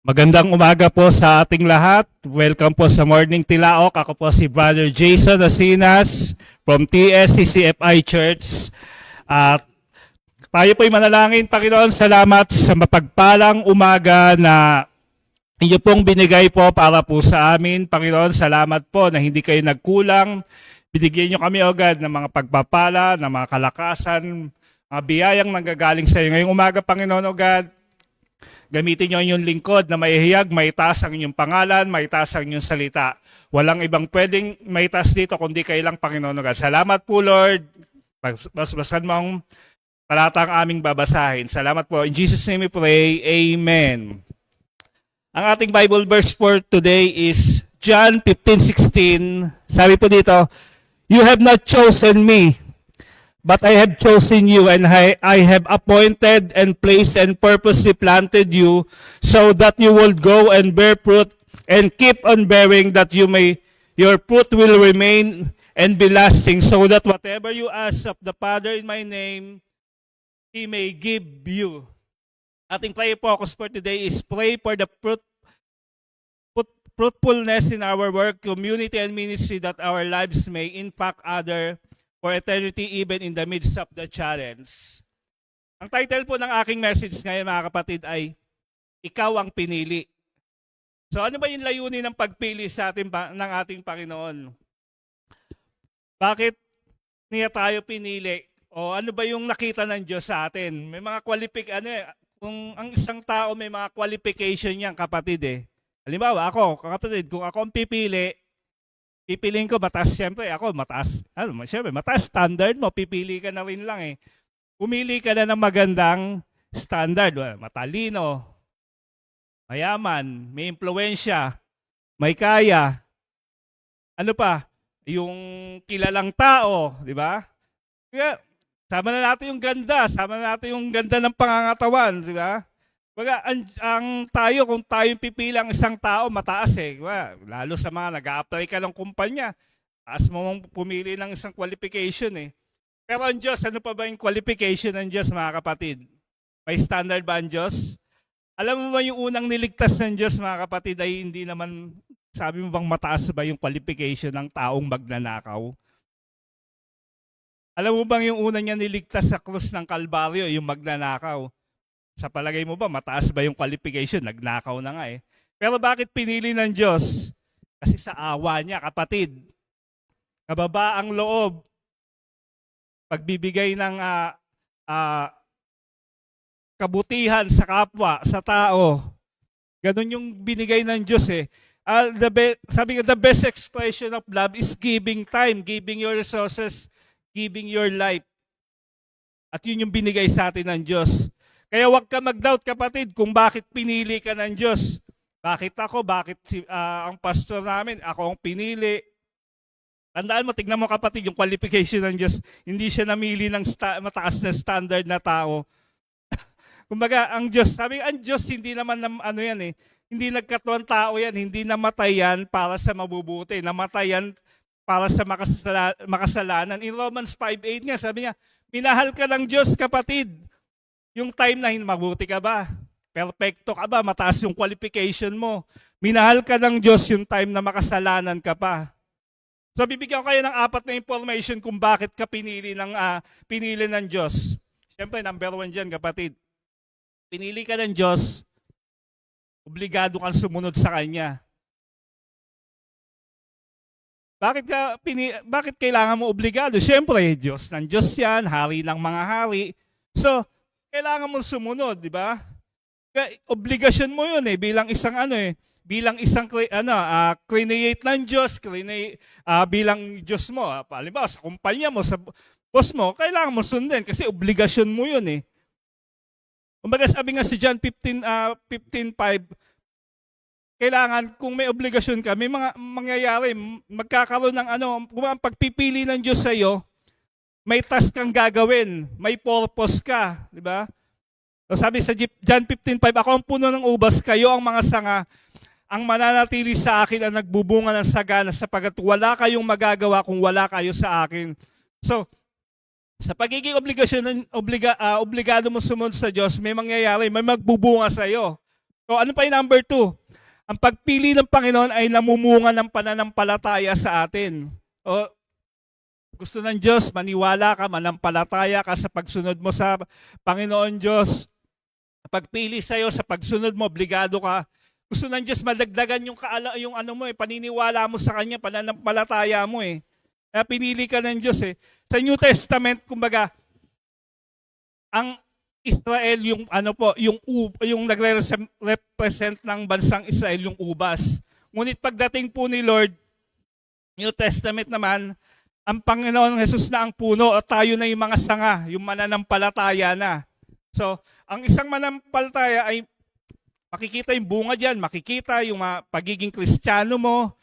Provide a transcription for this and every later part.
Magandang umaga po sa ating lahat. Welcome po sa Morning Tilaok. Ako po si Brother Jason Asinas from TSCCFI Church. At tayo po'y manalangin, Panginoon. Salamat sa mapagpalang umaga na inyo pong binigay po para po sa amin. Panginoon, salamat po na hindi kayo nagkulang. Binigyan nyo kami agad ng mga pagpapala, ng mga kalakasan, mga biyayang nanggagaling sa iyo. Ngayong umaga, Panginoon, o God, gamitin niyo ang inyong lingkod na maihiyag, maitaas ang inyong pangalan, maitaas ang inyong salita. Walang ibang pwedeng maitaas dito kundi kayo lang, Panginoon. Salamat po, Lord. Basbasan mo ang talatang aming babasahin. Salamat po. In Jesus' name we pray. Amen. Ang ating Bible verse for today is John 15:16. Sabi po dito, "You have not chosen me, but I have chosen you, and I have appointed and placed and purposely planted you so that you will go and bear fruit and keep on bearing, that your fruit will remain and be lasting, so that whatever you ask of the Father in my name, He may give you." Ating prayer focus for today is pray for the fruitfulness in our work, community, and ministry, that our lives may impact others for eternity, even in the midst of the challenge. Ang title po ng aking message ngayon, mga kapatid, ay Ikaw ang Pinili. So ano ba yung layunin ng pagpili sa ng ating Panginoon? Bakit niya tayo pinili? O ano ba yung nakita ng Diyos sa atin? May mga kung ang isang tao may mga qualification niyan, kapatid eh. Halimbawa, ako, kapatid, kung ako ang pipiliin ko mataas, siyempre ako mataas. Siyempre, mataas standard mo, pipili ka na rin lang eh. Pumili ka na ng magandang standard. Matalino, mayaman, may impluwensya, may kaya. Ano pa? Yung kilalang tao, di ba? Kaya, sama na natin yung ganda, sama na natin yung ganda ng pangangatawan, di ba? Baga, tayo, kung tayo pipili ang isang tao, mataas eh. Lalo sa mga nag-a-apply ka ng kumpanya, taas mo mong pumili ng isang qualification eh. Pero ang Diyos, ano pa ba yung qualification ng Diyos, mga kapatid? May standard ba ang Diyos? Alam mo ba yung unang niligtas ng Diyos, mga kapatid, ay hindi naman, sabi mo bang mataas ba yung qualification ng taong magnanakaw? Alam mo bang yung unang niya niligtas sa krus ng Kalbaryo, yung magnanakaw? Sa palagay mo ba, mataas ba yung qualification? Nagnakaw na nga eh. Pero bakit pinili ng Diyos? Kasi sa awa niya, kapatid. Kababa ang loob. Pagbibigay ng kabutihan sa kapwa, sa tao. Ganun yung binigay ng Diyos eh. Sabi ko, the best expression of love is giving time, giving your resources, giving your life. At yun yung binigay sa atin ng Diyos. Kaya huwag ka mag-doubt, kapatid, kung bakit pinili ka ng Diyos. Bakit ako? Bakit ang pastor namin? Ako ang pinili. Tandaan mo, tignan mo, kapatid, yung qualification ng Diyos. Hindi siya namili ng mataas na standard na tao. Kumbaga, ang Diyos, ang Diyos hindi naman yan eh. Hindi nagkatuwang tao yan. Hindi namatay yan para sa mabubuti. Namatay yan para sa makasalanan. In Romans 5:8 nga, sabi niya, minahal ka ng Diyos, kapatid. Yung time na mabuti ka ba? Perfecto ka ba? Mataas yung qualification mo. Minahal ka ng Diyos yung time na makasalanan ka pa. So bibigyan ko kayo ng 4 na information kung bakit ka pinili ng Diyos. Siyempre, number 1 dyan, kapatid. Pinili ka ng Diyos, obligado kang sumunod sa Kanya. Bakit kailangan mo obligado? Siyempre, Diyos ng Diyos yan, hari ng mga hari. So, kailangan mo sumunod, di ba? Obligasyon mo 'yun eh bilang isang create ng Diyos, bilang Diyos mo. Halimbawa, sa kumpanya mo, sa boss mo, kailangan mo sundin kasi obligasyon mo 'yun eh. Kumbaga sabi nga si John 15:5, kailangan kung may obligasyon ka, may mga mangyayari, magkakaroon ng kung ang pagpipili ng Diyos sa iyo, may task kang gagawin, may purpose ka, di ba? So sabi sa John 15:5, ako ang puno ng ubas, kayo ang mga sanga, ang mananatili sa akin ang nagbubunga ng sagana, sapagat wala kayong magagawa kung wala kayo sa akin. So, sa pagiging obligado mo sumunod sa Diyos, may mangyayari, may magbubunga sa iyo. So ano pa yung number 2? Ang pagpili ng Panginoon ay namumunga ng pananampalataya sa atin. O gusto ng Diyos, maniwala ka, manampalataya ka sa pagsunod mo sa Panginoon Diyos. Pagpili sa'yo sa pagsunod mo, obligado ka. Gusto ng Diyos madagdagan yung ano mo paniniwala mo sa Kanya, pananampalataya mo Kaya pinili ka ng Diyos Sa New Testament, kumbaga, ang Israel yung nagre-represent ng bansang Israel yung ubas. Ngunit pagdating po ni Lord, New Testament naman, ang Panginoon Jesus na ang puno at tayo na yung mga sanga, yung mananampalataya na. So, ang isang mananampalataya ay makikita yung bunga diyan, makikita yung pagiging Kristiyano mo.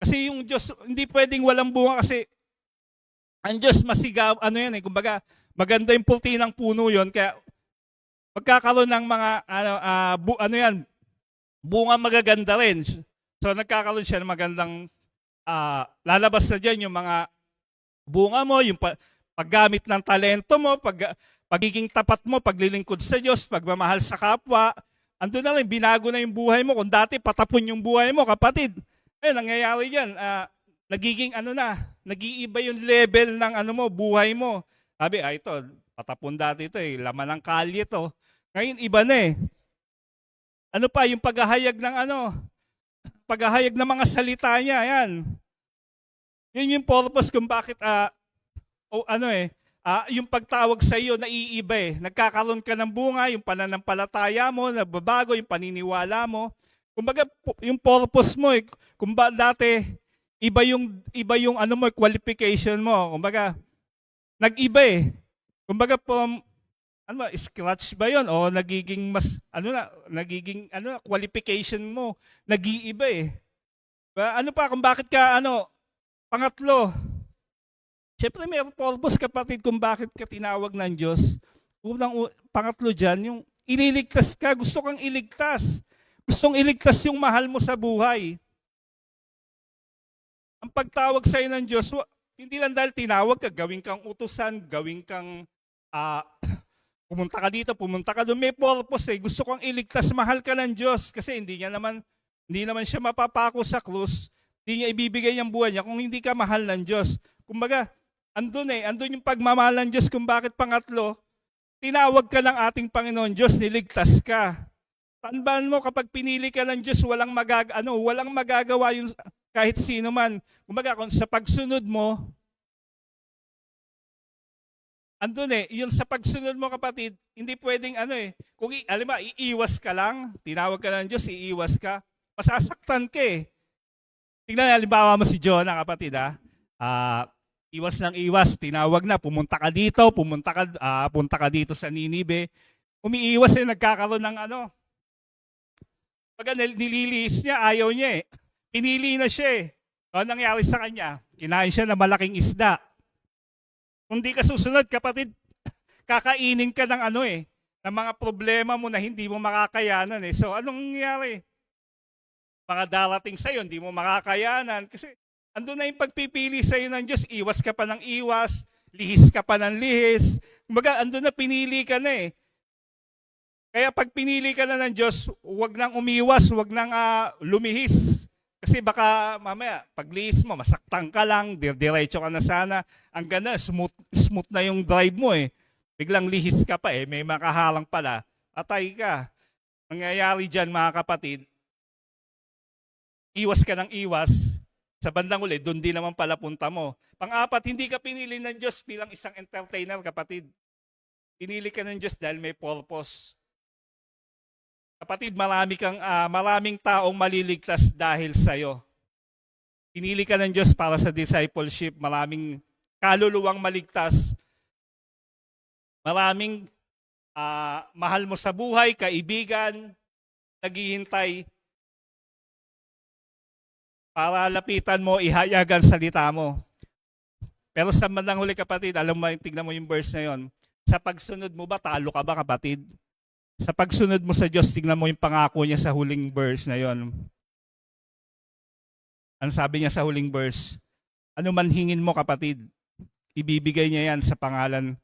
Kasi yung Diyos, hindi pwedeng walang bunga kasi ang Diyos masigaw, kumbaga, maganda yung puti ng puno yon kaya magkakaroon ng mga bunga magaganda rin. So nagkakaroon siya ng magandang lalabas na diyan yung mga bunga mo, yung paggamit ng talento mo, pagiging tapat mo, paglilingkod sa Diyos, pagmamahal sa kapwa. Ando na rin, binago na yung buhay mo. Kung dati patapon yung buhay mo, kapatid. Nangyayari diyan, nagiging nag-iiba yung level ng buhay mo. Sabi, ito, patapon dati ito laman ng kalye to. Ngayon, iba na Ano pa, yung paghahayag ng paghahayag ng mga salita niya, yan. Yun yung purpose kung bakit, yung pagtawag sa iyo, naiiba Nagkakaroon ka ng bunga, yung pananampalataya mo, nababago, yung paniniwala mo. Kumbaga, yung purpose mo kung dati, iba yung qualification mo. Kumbaga, nag-iba Kumbaga scratch ba 'yon o nagiging mas qualification mo nag-iiba Ano pa kung bakit ka pangatlo. Siyempre may purpose kapatid kung bakit ka tinawag ng Diyos. Pangatlo diyan yung ililigtas ka, gusto kang iligtas. Gustong iligtas yung mahal mo sa buhay. Ang pagtawag sa iyo ng Diyos, hindi lang dahil tinawag ka, gawin kang utusan, gawin kang pumunta ka dito, pumunta ka doon. May purpose Gusto kang iligtas, mahal ka ng Diyos kasi hindi naman siya mapapako sa krus, hindi niya ibibigay ang buhay niya kung hindi ka mahal ng Diyos. Kumbaga, andun yung pagmamahal ng Diyos kung bakit pangatlo, tinawag ka ng ating Panginoon Diyos, niligtas ka. Tandaan mo kapag pinili ka ng Diyos, walang magagawa yung kahit sino man. Kumbaga, kung sa pagsunod mo, andun yung sa pagsunod mo kapatid, hindi pwedeng kung iiwas ka lang, tinawag ka ng Diyos, iiwas ka, masasaktan ka Tingnan, halimbawa mo si Jonah kapatid iwas ng iwas, tinawag na, pumunta ka dito, punta ka dito sa Ninive, umiiwas nagkakaroon ng pag nililihis niya, ayaw niya pinili na siya Ano nangyari sa kanya? Kinain siya ng malaking isda. Kung di ka susunod, kapatid, kakainin ka ng ng mga problema mo na hindi mo makakayanan So, anong nangyari? Mga darating sa'yo, hindi mo makakayanan. Kasi, andun na yung pagpipili sa'yo ng Diyos. Iwas ka pa ng iwas, lihis ka pa ng lihis. Kumbaga, andun na pinili ka na Kaya pag pinili ka na ng Diyos, huwag nang umiwas, huwag nang lumihis. Kasi baka mamaya, pag lihis mo, masaktan ka lang, diretso ka na sana. Ang ganda, smooth na yung drive mo Biglang lihis ka pa may makahalang pala, patay ka. Nangyayari dyan mga kapatid, iwas ka ng iwas, sa bandang uli, doon din naman pala punta mo. Pang-apat, hindi ka pinili ng Diyos bilang isang entertainer kapatid. Pinili ka ng Diyos dahil may purpose. Kapatid, maraming taong maliligtas dahil sa'yo. Pinili ka ng Diyos para sa discipleship, maraming kaluluwang maligtas, maraming mahal mo sa buhay, kaibigan, naghihintay para lapitan mo, ihayagan salita mo. Pero sa bandang huli kapatid, alam mo, tignan mo yung verse na yon. Sa pagsunod mo ba, talo ka ba kapatid? Sa pagsunod mo sa Diyos, tignan mo yung pangako niya sa huling verse na yon. Ano sabi niya sa huling verse? Ano man hingin mo kapatid, ibibigay niya yan sa pangalan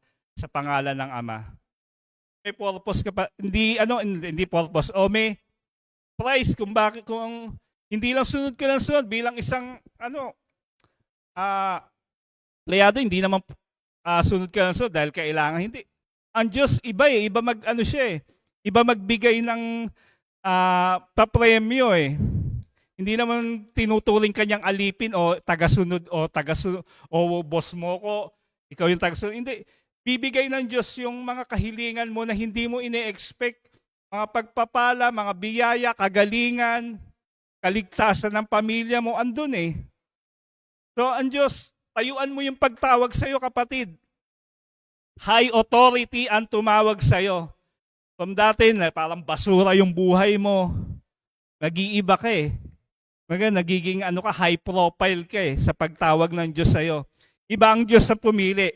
ng Ama. May purpose ka pa, hindi purpose, may price kung bakit, kung hindi lang sunod ka ng sunod bilang isang pleyado, hindi naman sunod ka ng sunod dahil kailangan, hindi. Ang Diyos iba eh, iba siya eh. Iba magbigay ng papremyo eh. Hindi naman tinuturing kanyang alipin o tagasunod o boss mo ko, ikaw yung tagasunod. Hindi. Bibigay ng Diyos yung mga kahilingan mo na hindi mo ine-expect. Mga pagpapala, mga biyaya, kagalingan, kaligtasan ng pamilya mo, andun eh. So ang Diyos, tayuan mo yung pagtawag sa'yo, kapatid. High authority ang tumawag sa'yo. From dati na parang basura yung buhay mo, nag-iiba ka eh. Nagiging high profile ka eh sa pagtawag ng Diyos sa'yo. Iba ang Diyos sa pumili.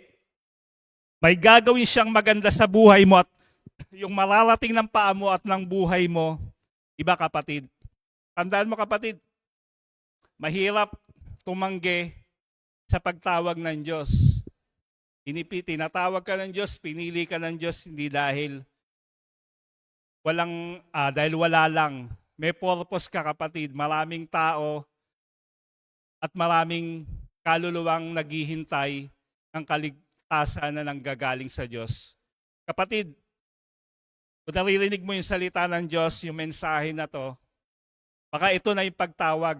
May gagawin siyang maganda sa buhay mo at yung mararating ng paa mo at ng buhay mo, iba kapatid. Tandaan mo kapatid, mahirap tumanggi sa pagtawag ng Diyos. Tinatawag ka ng Diyos, pinili ka ng Diyos, hindi dahil dahil wala lang. May purpose ka kapatid, maraming tao at maraming kaluluwang naghihintay ng kaligtasan na nanggagaling sa Diyos. Kapatid, kung naririnig mo yung salita ng Diyos, yung mensahe na to, baka ito na yung pagtawag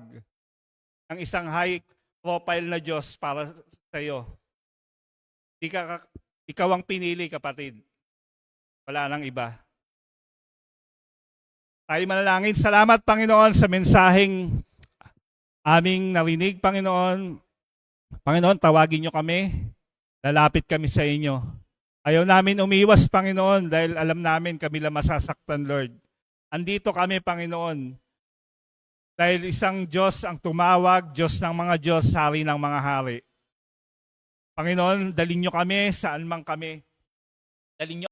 ng isang high profile na Diyos para sa iyo. Ikaw ang pinili kapatid. Wala nang iba. Tayo manalangin. Salamat Panginoon sa mensaheng aming narinig, Panginoon. Panginoon, tawagin niyo kami. Lalapit kami sa inyo. Ayaw namin umiwas, Panginoon, dahil alam namin kami lang masasaktan, Lord. Andito kami, Panginoon. Dahil isang Diyos ang tumawag, Diyos ng mga Diyos, Hari ng mga hari. Panginoon, dalhin niyo kami saan man kami. Dalhin niyo